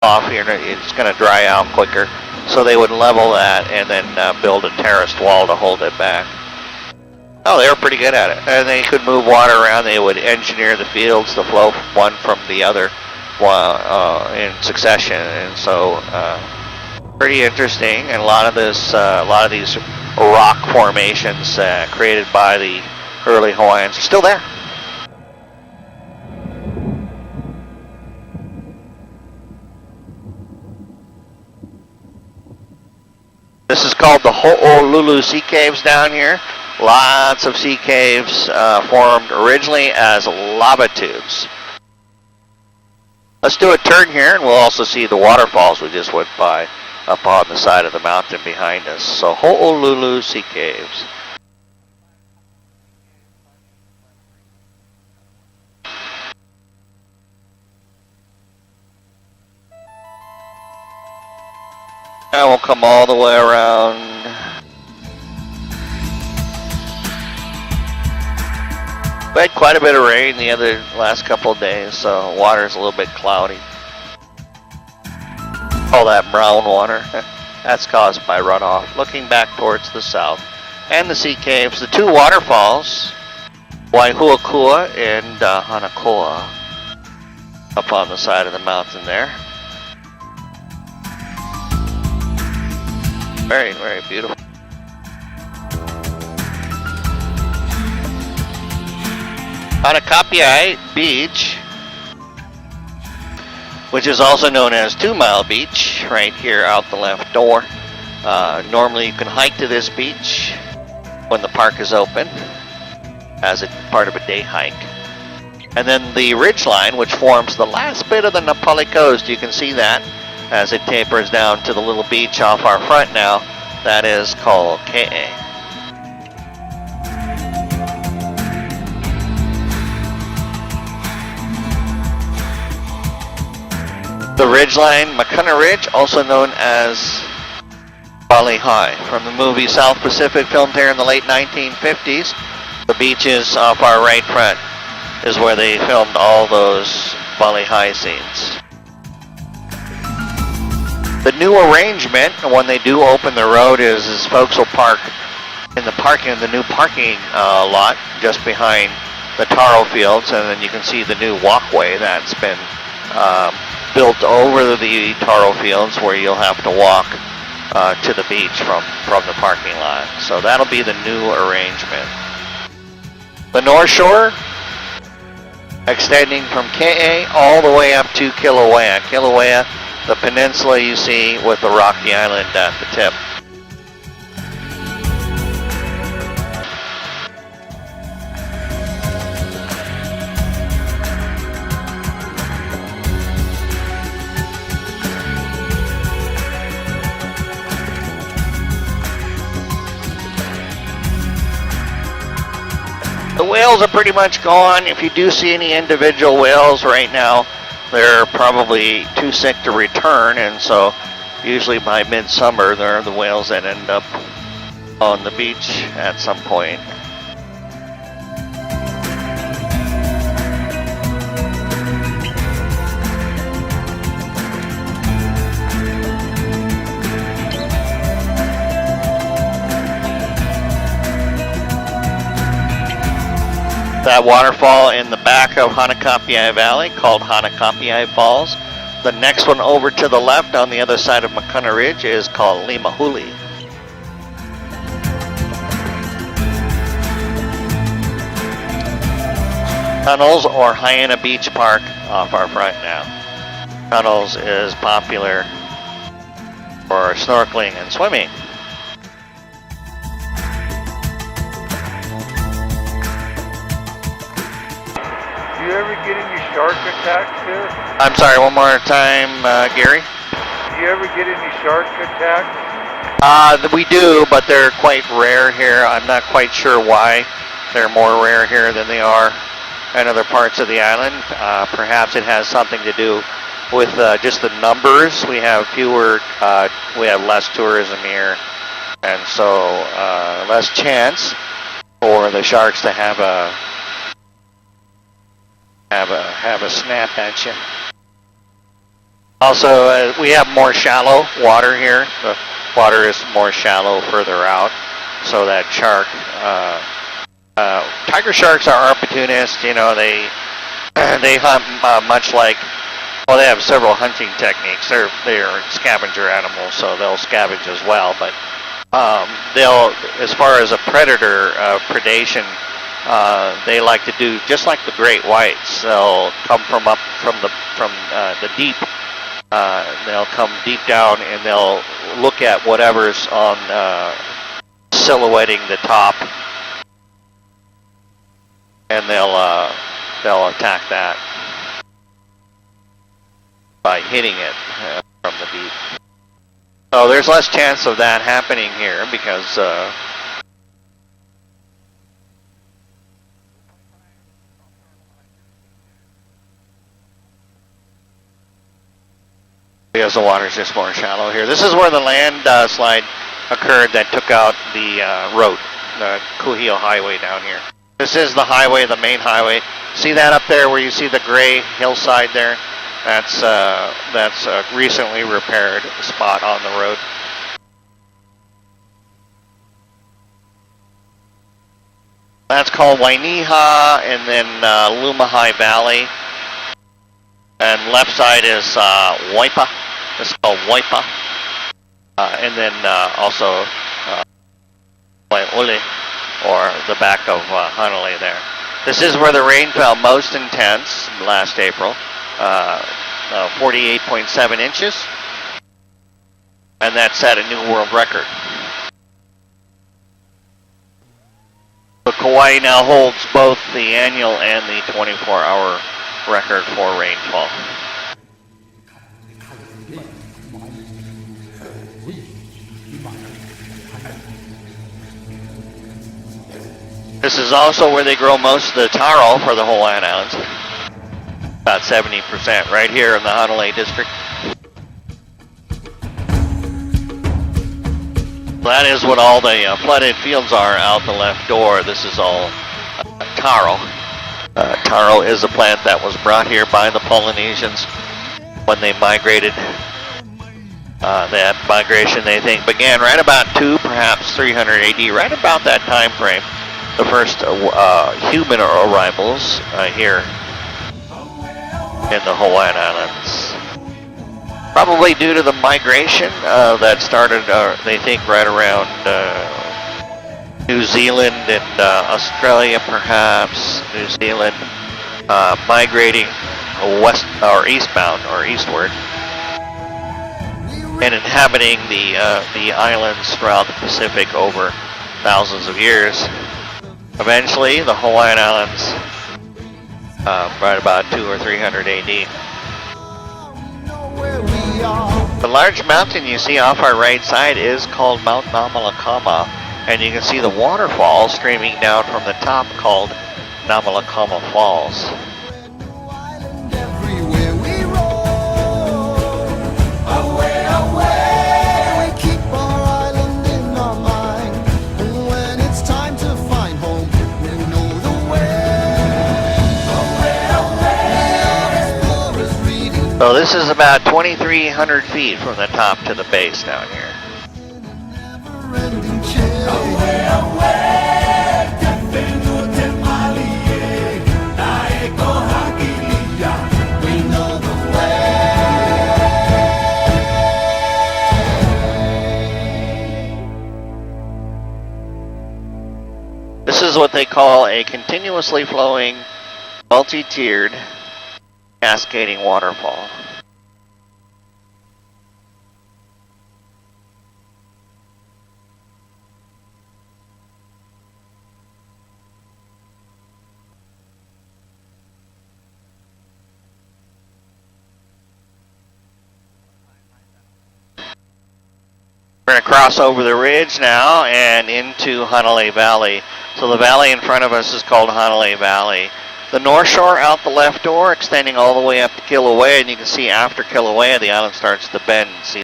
off here, it's going to dry out quicker. So they would level that and then build a terraced wall to hold it back. Oh, they were pretty good at it. And they could move water around. They would engineer the fields to flow one from the other in succession. And so, pretty interesting. And a lot of these rock formations created by the early Hawaiians are still there. This is called the Ho'olulu Sea Caves down here. Lots of sea caves formed originally as lava tubes. Let's do a turn here and we'll also see the waterfalls we just went by up on the side of the mountain behind us. So Ho'olulu Sea Caves. And we'll come all the way around. We had quite a bit of rain the last couple of days, so water's a little bit cloudy. All that brown water, that's caused by runoff. Looking back towards the south. And the sea caves, the two waterfalls, Waihuakua and Hanakoa, up on the side of the mountain there. Very, very beautiful. Kauai Beach, which is also known as 2 Mile Beach, right here out the left door. Normally you can hike to this beach when the park is open as a part of a day hike. And then the ridgeline, which forms the last bit of the Napali coast, you can see that as it tapers down to the little beach off our front now. That is called Kauai. The ridgeline, Makana Ridge, also known as Bali High. From the movie South Pacific, filmed here in the late 1950s, the beaches off our right front is where they filmed all those Bali High scenes. The new arrangement, when they do open the road, is folks will park in the new parking lot just behind the taro fields, and then you can see the new walkway that's been built over the taro fields where you'll have to walk to the beach from the parking lot. So that'll be the new arrangement. The North Shore, extending from Kauai all the way up to Kilauea. Kilauea, the peninsula you see with the rocky island at the tip. The whales are pretty much gone. If you do see any individual whales right now, they're probably too sick to return, and so usually by midsummer, they're the whales that end up on the beach at some point. That waterfall in the back of Hanakapiai Valley, called Hanakapiai Falls. The next one over to the left on the other side of Makana Ridge is called Limahuli. Tunnels, or Hyena Beach Park, off our front now. Tunnels is popular for snorkeling and swimming. Do you ever get any shark attacks here? I'm sorry, one more time, Gary. Do you ever get any shark attacks? We do, but they're quite rare here. I'm not quite sure why they're more rare here than they are in other parts of the island. Perhaps it has something to do with just the numbers. We have we have less tourism here, and so less chance for the sharks to have a snap at you. Also, we have more shallow water here. The water is more shallow further out, so that shark, tiger sharks are opportunists. You know, they hunt much like, well, they have several hunting techniques. They're scavenger animals, so they'll scavenge as well. But they'll, as far as a predator predation, they like to do just like the great whites. They'll come from the deep. They'll come deep down and they'll look at whatever's on silhouetting the top, and they'll attack that by hitting it from the deep. So there's less chance of that happening here because the water's just more shallow here. This is where the land slide occurred that took out the road, the Kuhio Highway down here. This is the highway, the main highway. See that up there where you see the gray hillside there? That's a recently repaired spot on the road. That's called Wainiha, and then Lumahai Valley. And left side is Waipa. It's called Waipa. And then also Waiole, or the back of Hanalei there. This is where the rain fell most intense last April. 48.7 inches. And that set a new world record. So Kauai now holds both the annual and the 24-hour record for rainfall. This is also where they grow most of the taro for the Hawaiian Islands. About 70% right here in the Hanalei district. That is what all the flooded fields are out the left door. This is all taro. Taro is a plant that was brought here by the Polynesians when they migrated. That migration, they think, began right about 2, perhaps 300 AD, right about that time frame. The first human arrivals here in the Hawaiian Islands. Probably due to the migration that started, they think, right around New Zealand and Australia, perhaps. New Zealand migrating west or eastbound or eastward, and inhabiting the islands throughout the Pacific over thousands of years. Eventually, the Hawaiian Islands, right about 200 or 300 AD. The large mountain you see off our right side is called Mount Namalakama, and you can see the waterfall streaming down from the top called Namalakama Falls. So this is about 2,300 feet from the top to the base down here. This is what they call a continuously flowing, multi-tiered, cascading waterfall. We're going to cross over the ridge now and into Hanalei Valley. So the valley in front of us is called Hanalei Valley. The north shore out the left door, extending all the way up to Kilauea, and you can see after Kilauea the island starts to bend. See